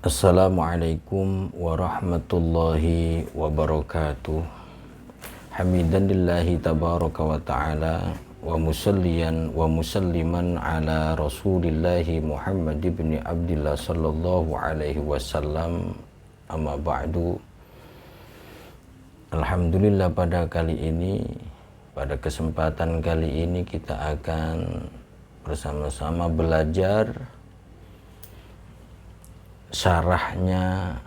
Assalamualaikum warahmatullahi wabarakatuh. Hamidan lillahi tabaraka wa ta'ala wa musalliyan wa musalliman ala rasulillahi Muhammad ibn Abdillah sallallahu alaihi wasallam. Amma ba'du. Alhamdulillah, pada kesempatan kali ini kita akan bersama-sama belajar syarahnya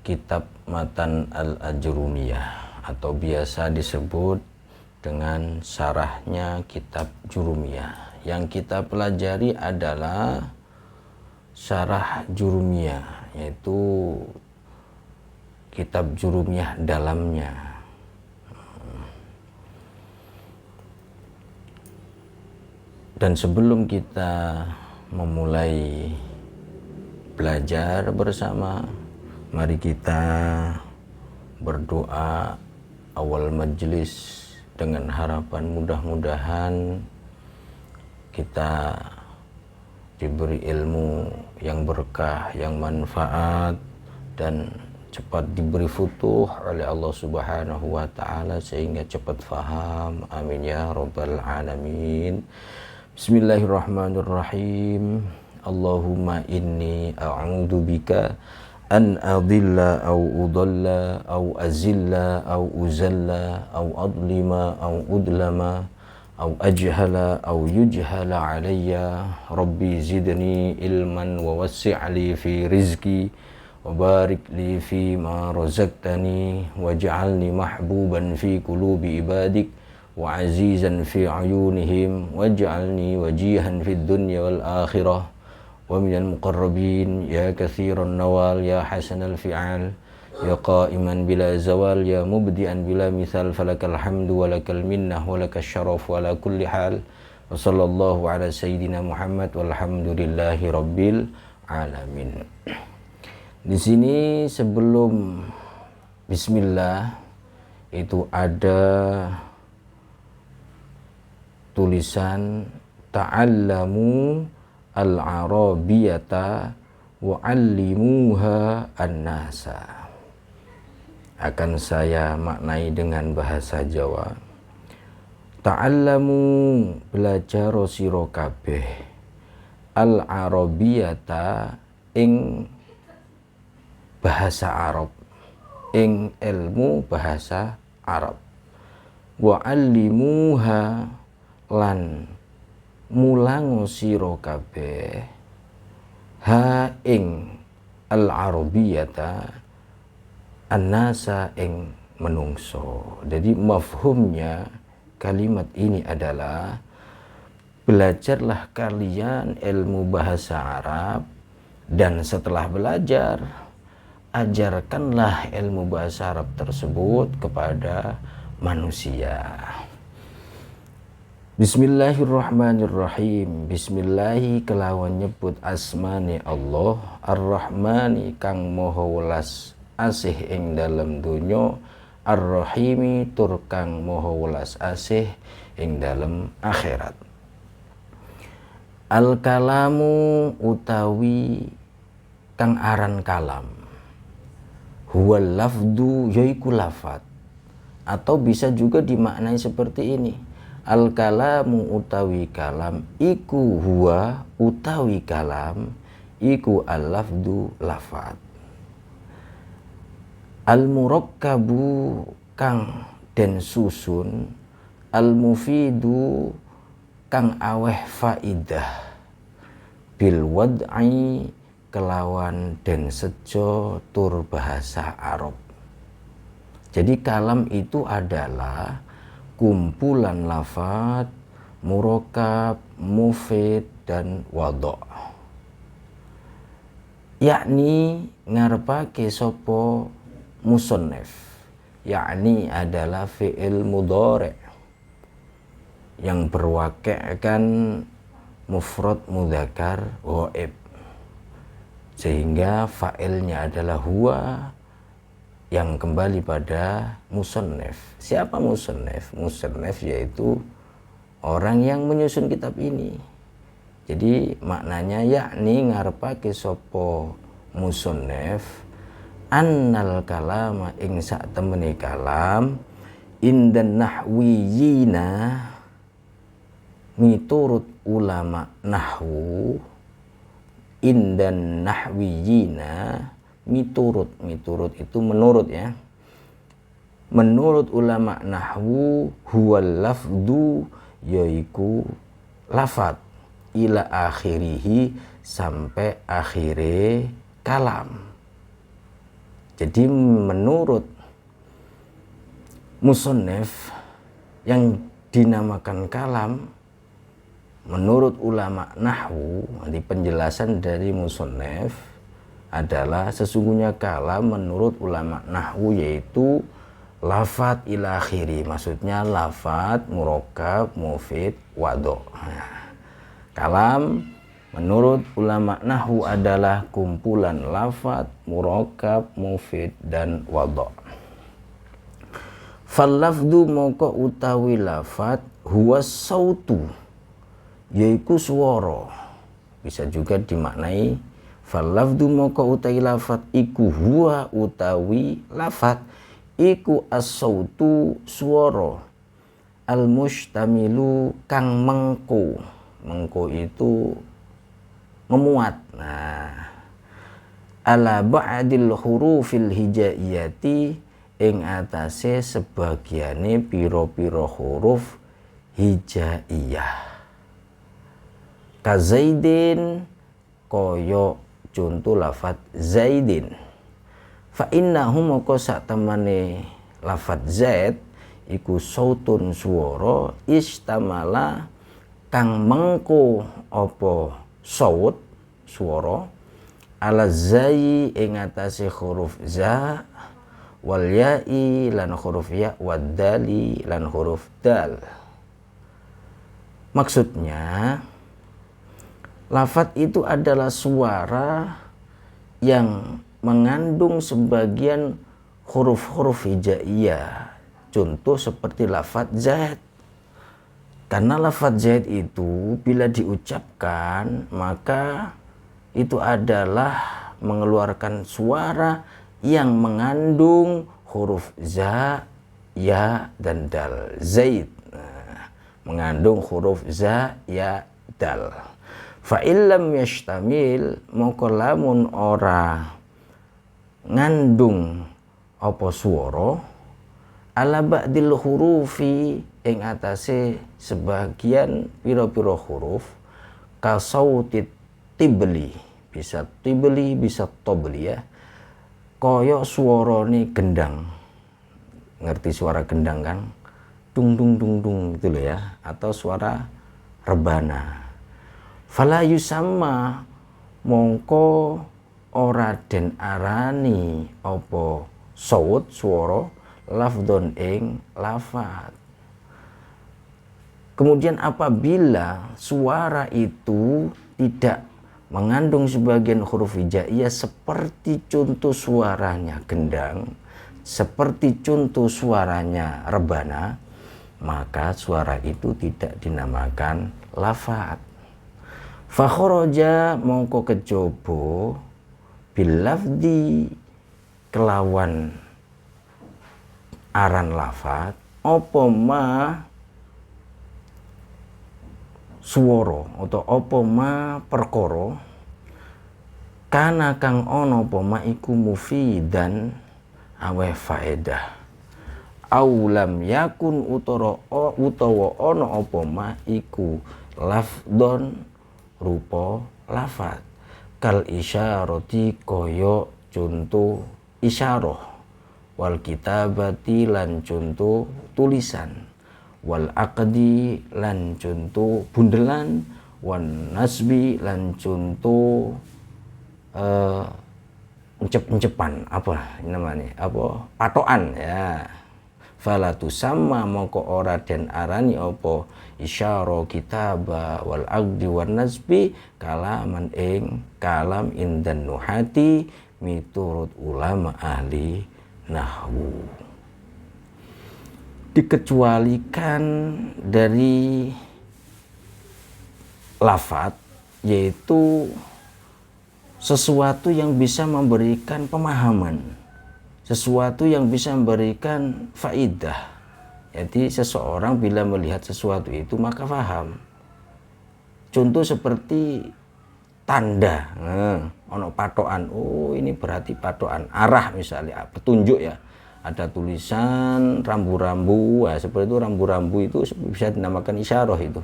kitab Matan Al-Ajrumiyah atau biasa disebut dengan syarahnya kitab Jurumiyah. Yang kita pelajari adalah syarah Jurumiyah, yaitu kitab Jurumiyah dalamnya. Dan sebelum kita memulai belajar bersama, mari kita berdoa awal majelis dengan harapan mudah-mudahan kita diberi ilmu yang berkah, yang manfaat, dan cepat diberi futuh oleh Allah Subhanahu wa ta'ala sehingga cepat faham. Amin ya rabbal alamin. Bismillahirrahmanirrahim. Allahumma inni a'udzu bika an adilla au udalla au azilla au uzalla au adlima au udlama au ajhala au yujhala alayya. Rabbi zidni ilman wa wassi'li fi rizki wa barik li fi ma razaqtani waj'alni mahbuban fi qulubi ibadik wa azizan fi ayunihim waj'alni wajihan fid dunya wal akhirah wa minal muqarrabin ya katsiran nawal ya hasanal fi'al ya qa'iman bila zawal ya mubdi'an bila misal falakal hamdu walakal minnah walakal syaraf wala kulli hal. Wa sallallahu ala sayyidina Muhammad walhamdulillahi rabbil alamin. Di sini sebelum bismillah itu ada tulisan ta'allamu al-arabiyata wa'allimuha an-nasa. Akan saya maknai dengan bahasa Jawa. Ta'allamu, belajar sira kabeh, al-arabiyata ing bahasa Arab, ing ilmu bahasa Arab, wa'allimuha lan mulango sira kabeh ha ing al-arabiyata an-nasa ing menungso. Jadi mafhumnya kalimat ini adalah belajarlah kalian ilmu bahasa Arab, dan setelah belajar ajarkanlah ilmu bahasa Arab tersebut kepada manusia. Bismillahirrahmanirrahim. Bismillahi kelawan nyebut asmani Allah, ar-Rahmani kang maha welas asih ing dalem donya, ar-Rahimi tur kang maha welas asih ing dalem akhirat. Al-kalamu utawi kang aran kalam, huwal lafdu yaiku lafat, atau bisa juga dimaknai seperti ini. Al-kalamu utawi kalam, iku huwa utawi kalam, iku al-lafdu lafat. Al-murakkabu kang den susun, al-mufidu kang aweh faidah, bil wad'i kelawan den sejo tur bahasa Arab. Jadi kalam itu adalah kumpulan lafat, murakkab, mufid, dan wadha'. Yakni ngarepake sapa musannif, yakni adalah fi'il mudhari' yang berwakilkan mufrad mudzakkar ghaib, sehingga fa'ilnya adalah huwa yang kembali pada musannif. Siapa musannif? Musannif yaitu orang yang menyusun kitab ini. Jadi maknanya yakni ngarepake sapa musannif annal kalama ing sak temene kalam indan nahwiyina miturut ulama nahwu indan nahwiyina miturut itu menurut ya, menurut ulama nahwu huwal lafdu yaiku lafad ila akhirihi sampai akhire kalam. Jadi menurut musannif yang dinamakan kalam, menurut ulama nahwu, di penjelasan dari musannif adalah sesungguhnya kalam menurut ulama nahwu yaitu lafad ila akhiri, maksudnya lafad, murakkab, mufid, wadho. Kalam menurut ulama nahwu adalah kumpulan lafad, murakkab, mufid, dan wadho. Fal lafdu moko utawi lafad huwa sautu yaiku swara. Bisa juga dimaknai fal lafdu moko utawi lafad iku huwa utawi lafad iku as-sautu swara al mustamilu kang mengko itu memuat. Nah, ala ba'dil hurufil hijaiyati ing atase sebagiane pira-pira huruf hijaiyah. Ka zaidin koyo contoh lafat zaidin. Fa innahu moko sak temane lafat zaid iku sautun swara istamala kang mengko apa saut swara ala zai ing atase huruf za wal ya'i lan huruf ya wad dali lan huruf dal. Maksudnya lafaz itu adalah suara yang mengandung sebagian huruf-huruf hijaiyah. Contoh seperti lafaz zaid. Karena lafaz zaid itu bila diucapkan maka itu adalah mengeluarkan suara yang mengandung huruf za, ya, dan dal. Zaid mengandung huruf za, ya, dal. Fa illam yashtamil moko lamun ora ngandung apa swara ala ba'dil hurufi ing atase sebagian pira-pira huruf kasautit tibli, bisa tibli bisa tobli ya, koyo suarane gendang. Ngerti suara gendang kan, dung dung dung dung gitu loh ya, atau suara rebana. Fala yusamma mongko ora den arani apa saut swara lafdon ing lafat. Kemudian apabila suara itu tidak mengandung sebagian huruf hijaiyah seperti contoh suaranya gendang, seperti contoh suaranya rebana, maka suara itu tidak dinamakan lafat. Fa kharaja mongko kejaba bil lafdi kelawan aran lafat apa ma swara atau apa ma perkara kana kang ana apa ma iku mufidan awe faedah au lam yakun utawa ana apa ma iku lafdon rupa lafat kal isyarati koyo contoh isyarah wal kitabati lan contoh tulisan wal aqdi lan contoh bundelan wan nasbi lan contoh encep-encepan apa namanya apa patokan ya. Fala tusamma moko ora den arani apa isyara kitaba wal aqdi wan nasbi kalaman ing kalam indan nuhati miturut ulama ahli nahwu. Dikecualikan dari lafat yaitu sesuatu yang bisa memberikan pemahaman, sesuatu yang bisa memberikan faidah. Jadi seseorang bila melihat sesuatu itu maka paham. Contoh seperti tanda, ono patokan, oh ini berarti patokan arah misalnya, petunjuk ya. Ada tulisan rambu-rambu, seperti itu rambu-rambu itu bisa dinamakan isyarah itu.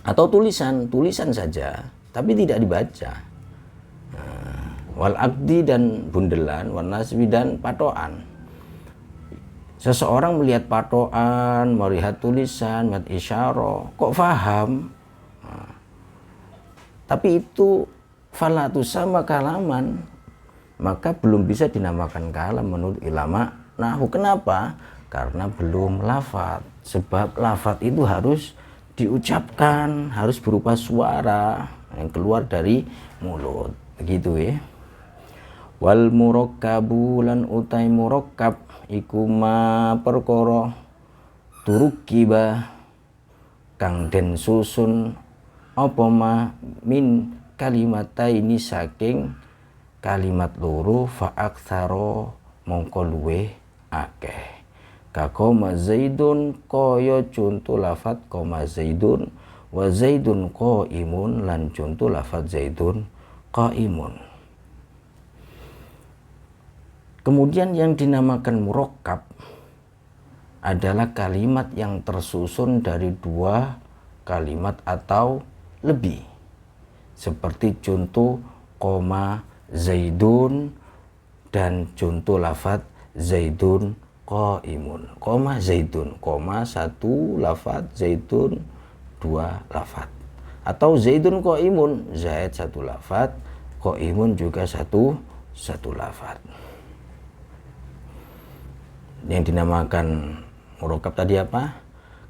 Atau tulisan saja, tapi tidak dibaca. Wal akdi dan bundelan, wal nasbi dan patokan. Seseorang melihat patokan, melihat tulisan, melihat isyarah, kok paham? Tapi itu falatu sama kalaman, maka belum bisa dinamakan kalam menurut ulama nahwu. Kenapa? Karena belum lafadz. Sebab lafadz itu harus diucapkan, harus berupa suara yang keluar dari mulut. Begitu ya. Wal murakkabu lan utai murakkab iku ma perkara turukiba kang den susun apa ma min kalimataini saking kalimat loro fa aktsara mongko luweh akeh. Kaqoma zaidun kaya contoh lafat qoma zaidun wa zaidun qaimun lan contoh lafat zaidun qaimun. Kemudian yang dinamakan murakkab adalah kalimat yang tersusun dari dua kalimat atau lebih. Seperti contoh qoma zaidun dan contoh lafat zaidun qaimun. Qoma zaidun, qoma satu lafat, zaidun dua lafat. Atau zaidun qaimun, zaid satu lafat, qaimun juga satu lafat. Yang dinamakan murakkab tadi apa?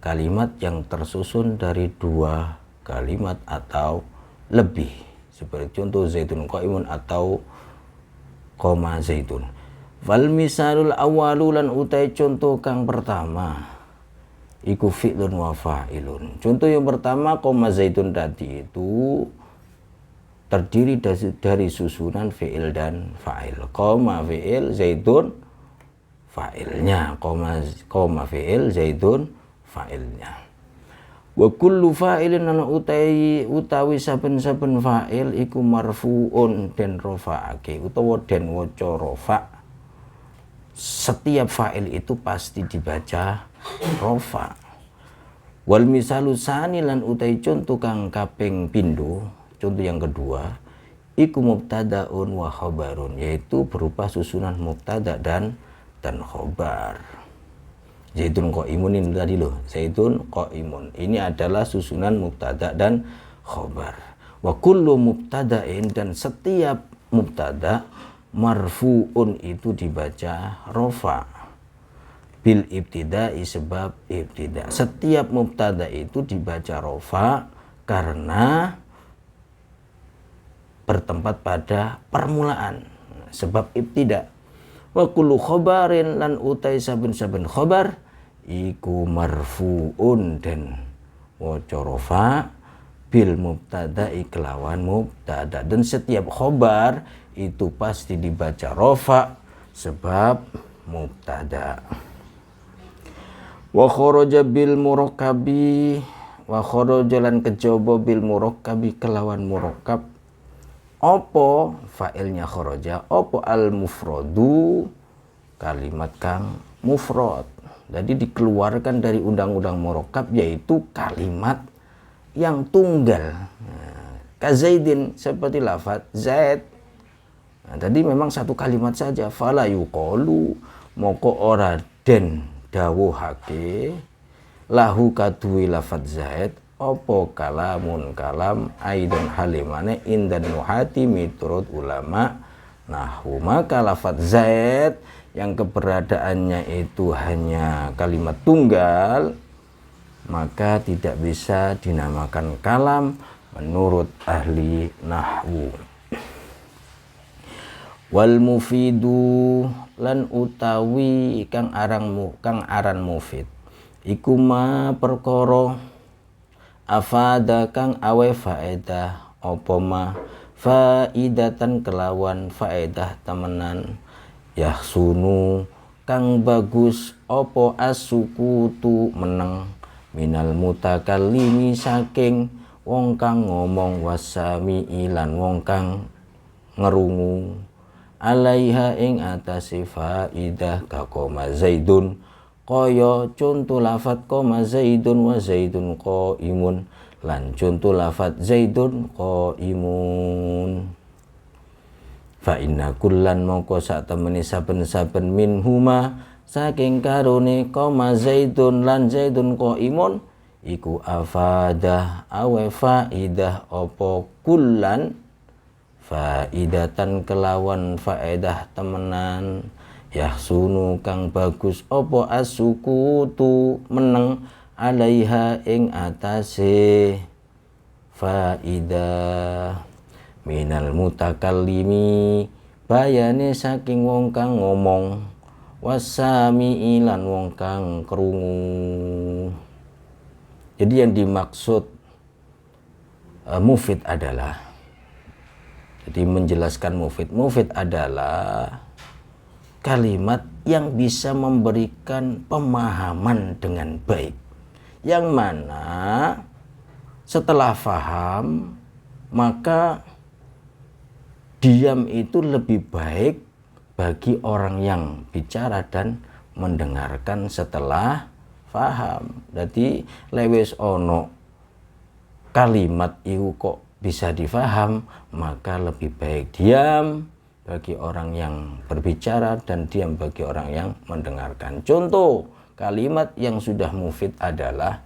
Kalimat yang tersusun dari dua kalimat atau lebih. Seperti contoh zaitun qaimun atau qoma zaitun. Wal misalul awwalu lan utai contoh kang pertama iku fi'lun wa fa'ilun. Contoh yang pertama qoma zaitun tadi itu terdiri dari susunan fi'il dan fa'il. Qoma fi'il, zaitun fa'ilnya. Qoma fi'il, zaitun fa'ilnya. Wa kullu fa'ilin lan utawi saben-saben fa'il iku marfu'un den rafa'ake utawa den waca rafa'. Setiap fa'il itu pasti dibaca rafa'. Wal misalu sani lan utai contoh kang kaping pindho, contoh yang kedua iku mubtada'un wa khabarun, yaitu berupa susunan mubtada dan khobar. Zaidun qaimun ini tadi loh, zaidun qaimun. Ini adalah susunan mubtada dan khobar. Wa kullu mubtada'in, dan setiap mubtada marfu'un itu dibaca rafa' bil ibtida'i, sebab ibtida. Setiap mubtada itu dibaca rafa' karena bertempat pada permulaan, sebab ibtida. Wa kullu khobarin lan utai saben-saben khobar iku marfu'un dan waca rafa' bil mubtada'i kelawan mubtada. Dan setiap khobar itu pasti dibaca rafa' sebab mubtada. Wa kharaja bil murakkabi, wa kharaja lan kejaba bil murakkabi kelawan murakkab. Opo fa'ilnya kharaja, opo al mufradu, kalimat kang mufrad. Jadi dikeluarkan dari undang-undang murakkab, yaitu kalimat yang tunggal. Kazaidin, seperti lafaz zaid. Tadi memang satu kalimat saja. Fala yuqalu, moko ora den dawuhake lahu kaduwi lafaz zaid opo kalamun kalam aidon halimane indan nuhati miturut ulama nahwu. Maka lafaz zaid yang keberadaannya itu hanya kalimat tunggal, maka tidak bisa dinamakan kalam menurut ahli nahwu. Wal mufidu lan utawi kang aran mufid iku ma perkara afada kang awe faedah apa ma faidatan kelawan faedah temenan, yahsunu kang bagus opo asukutu meneng, minal mutakallimi saking wong kang ngomong, wasami ilan wong kang ngerungu, alaiha ing atase faidah kakoma zaidun kaya contoh lafat koma zaidun wa zaidun qaimun, lan contoh lafat zaidun qaimun. Fa inna kullan mongko sak temene saben-saben minhuma saking karone koma zaidun lan zaidun qaimun iku afadah awe faidah opo kullan faidatan kelawan faedah temenan, yahsunu kang bagus opo asukutu meneng, alaiha ing atase faidah, minal mutakallimi bayane saking wong kang ngomong, wasami ilan wong kang krungu. Jadi yang dimaksud mufid adalah, jadi menjelaskan mufid adalah kalimat yang bisa memberikan pemahaman dengan baik, yang mana setelah faham maka diam itu lebih baik bagi orang yang bicara dan mendengarkan setelah faham. Jadi lewes ono kalimat itu kok bisa difaham, maka lebih baik diam bagi orang yang berbicara dan diam bagi orang yang mendengarkan. Contoh kalimat yang sudah mufid adalah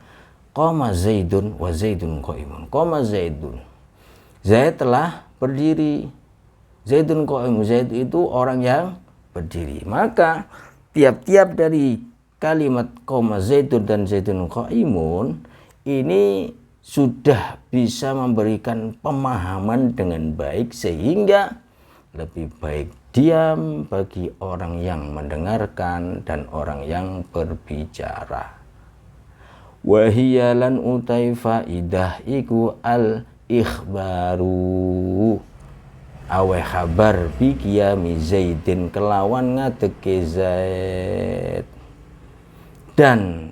qama zaidun wa zaidun qaimun. Qama zaidun, Zaid telah berdiri. Zaidun qaimun, Zaid itu orang yang berdiri. Maka tiap-tiap dari kalimat qama zaidun dan zaidun qaimun ini sudah bisa memberikan pemahaman dengan baik, sehingga lebih baik diam bagi orang yang mendengarkan dan orang yang berbicara. Wahiyalan utai faidah iku al ikhbaru awe khabar bi qiyami zaidin kelawan ngadeke Zaid. Dan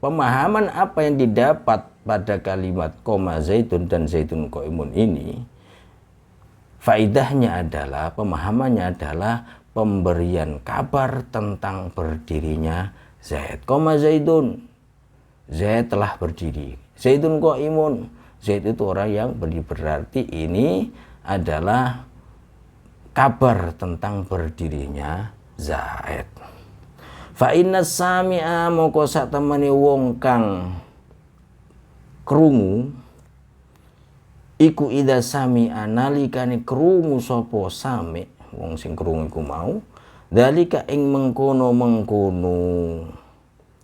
pemahaman apa yang didapat pada kalimat koma zaidun dan zaidun qaimun ini, faidahnya adalah, pemahamannya adalah pemberian kabar tentang berdirinya Zaid. Koma zaidun, Zaid telah berdiri. Zaidun qaimun, Zaid itu orang yang berdiri, berarti ini adalah kabar tentang berdirinya Zaid. Fa inna sami'a moko sak temene wong kang krungu iku ida sami'a nalikane krungu sapa sami, wong sing krungu iku mau, dalika ing mengkono-mengkono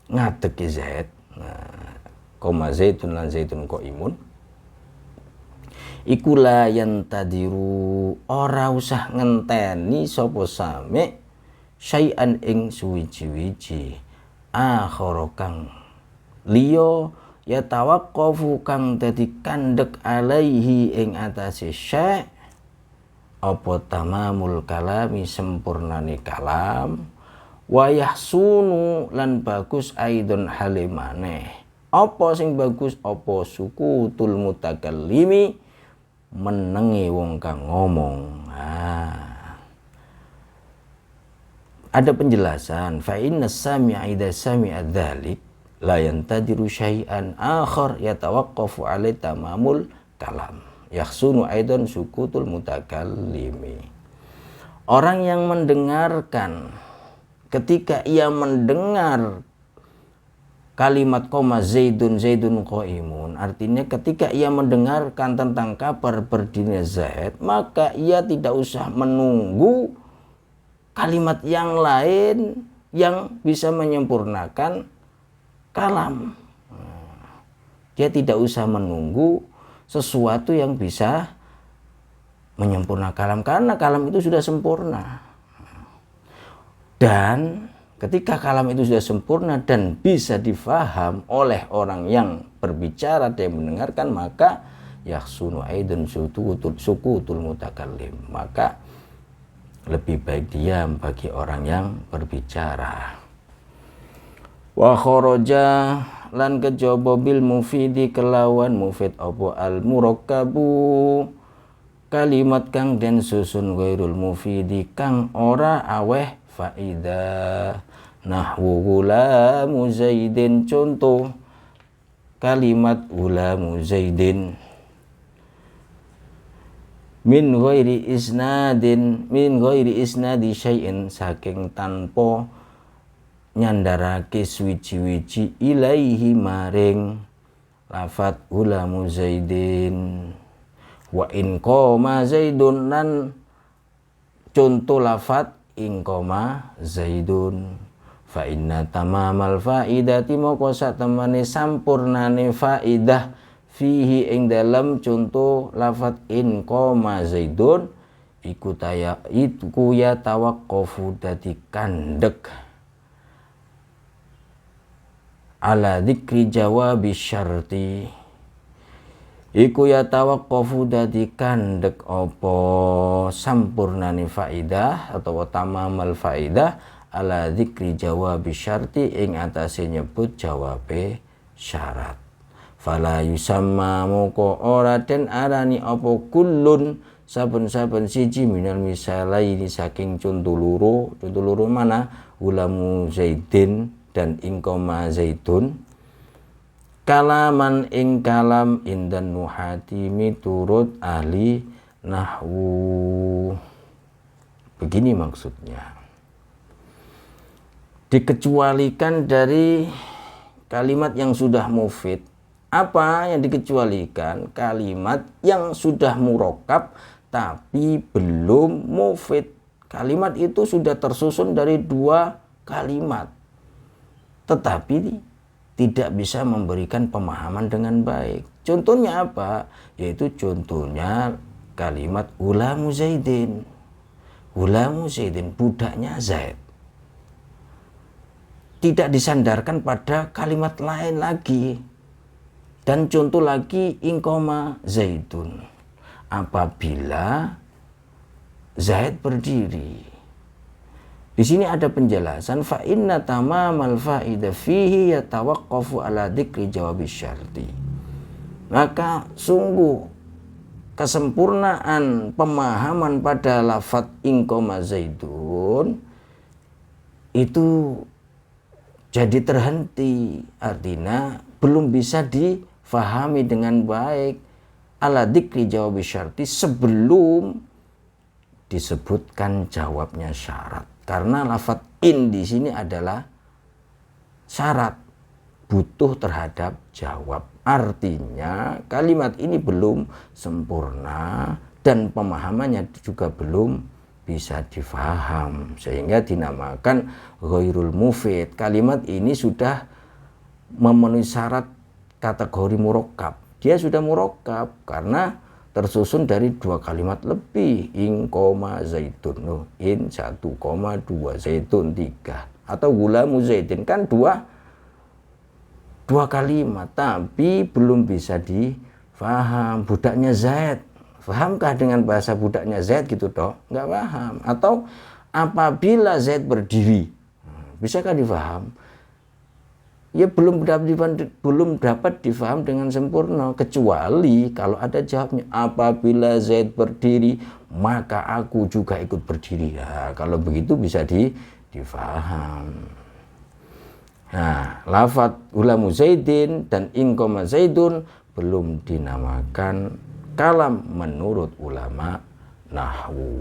ngadeg Zaid. Nah, koma zaitun lan zaitun qaimun iku la yantadiru, ora usah ngenteni sapa sami syai'an ing suwiji-wiji, akhara kang liya ya tawaqqafu kang dadi kandhek alaihi ing atase syai' apa tamamul kalami sempurnane kalam, wa yahsunu lan bagus aidon halimane apa sing bagus apa sukutul mutakallimi menenge wong kang ngomong. Ada penjelasan fa inna sami'a idza sami'a dzalik la yantadiru syai'an akhar yatawaqqafu alai tamamul kalam yahsunu aidan sukutul mutakallimi. Orang yang mendengarkan, ketika ia mendengar kalimat koma zaidun zaidun qaimun, artinya ketika ia mendengarkan tentang kabar berdirinya Zaid, maka ia tidak usah menunggu kalimat yang lain yang bisa menyempurnakan kalam. Dia tidak usah menunggu sesuatu yang bisa menyempurnakan kalam, karena kalam itu sudah sempurna. Dan ketika kalam itu sudah sempurna dan bisa difaham oleh orang yang berbicara dan mendengarkan, maka yahsunu aidan sukutul mutakallim. Maka lebih baik diam bagi orang yang berbicara. Wa kharaja lan kejaba bil mufidi kelawan mufid apa al murakkabu kalimat kang den susun ghairul mufidi kang ora aweh faidah. Nahwu gulamu zaidin, contoh kalimat gulamu zaidin min ghairi isnadi syai'in, saking tanpa nyandarake suwiji-wiji ilaihi maring lafat gulamu zaidin. Wa in qoma zaidun, lan contoh lafat in qoma zaidun. Fa inna tamamal faidati moko satemene sampurnane faidah fihi ing dalam contoh lafat in qoma zaidun iku ya tawaqqafu dadi kandek ala dzikri jawabi syarti, iku ya tawaqqafu dadi kandek apa sampurnane faidah atau tamamal faidah ala dzikri jawabi syarti ing atase nyebut jawabe syarat. Fala yusamma moko ora den arani apa kullun saben-saben siji minal misalaini saking contoh loro mana gulamu zaidin dan ingkoma zaidun kalaman ing kalam indan nuhati miturut ahli nahwu. Begini maksudnya, dikecualikan dari kalimat yang sudah mufid. Apa yang dikecualikan? Kalimat yang sudah murakkab tapi belum mufid. Kalimat itu sudah tersusun dari dua kalimat, tetapi tidak bisa memberikan pemahaman dengan baik. Contohnya apa? Yaitu contohnya kalimat gulamu zaidin. Gulamu zaidin, budaknya Zaid. Tidak disandarkan pada kalimat lain lagi. Dan contoh lagi ingkoma zaidun, apabila Zaid berdiri. Di sini ada penjelasan fa inna tamamal faida fihi yatawaqqafu ala dzikri jawabi syarti. Maka sungguh kesempurnaan pemahaman pada lafadz ingkoma zaidun itu jadi terhenti, artinya belum bisa difahami dengan baik ala dzikri jawabi syarti sebelum disebutkan jawabnya syarat. Karena lafadz in di sini adalah syarat, butuh terhadap jawab. Artinya kalimat ini belum sempurna dan pemahamannya juga belum bisa difaham, sehingga dinamakan ghairul mufid. Kalimat ini sudah memenuhi syarat kategori murakkab. Dia sudah murakkab karena tersusun dari dua kalimat lebih, in koma zaitun, in 1, 2 zaitun 3, atau gulamu zaidin kan dua kalimat tapi belum bisa difaham. Budaknya Zaid, fahamkah dengan bahasa budaknya Zaid gitu toh? Nggak paham. Atau apabila Zaid berdiri, bisakah difaham? Ya belum dapat difaham dengan sempurna, kecuali kalau ada jawabnya apabila Zaid berdiri maka aku juga ikut berdiri. Ya, kalau begitu bisa difaham. Nah, lafadz gulamu zaidin dan ingkoma zaidun belum dinamakan kalam menurut ulama nahwu.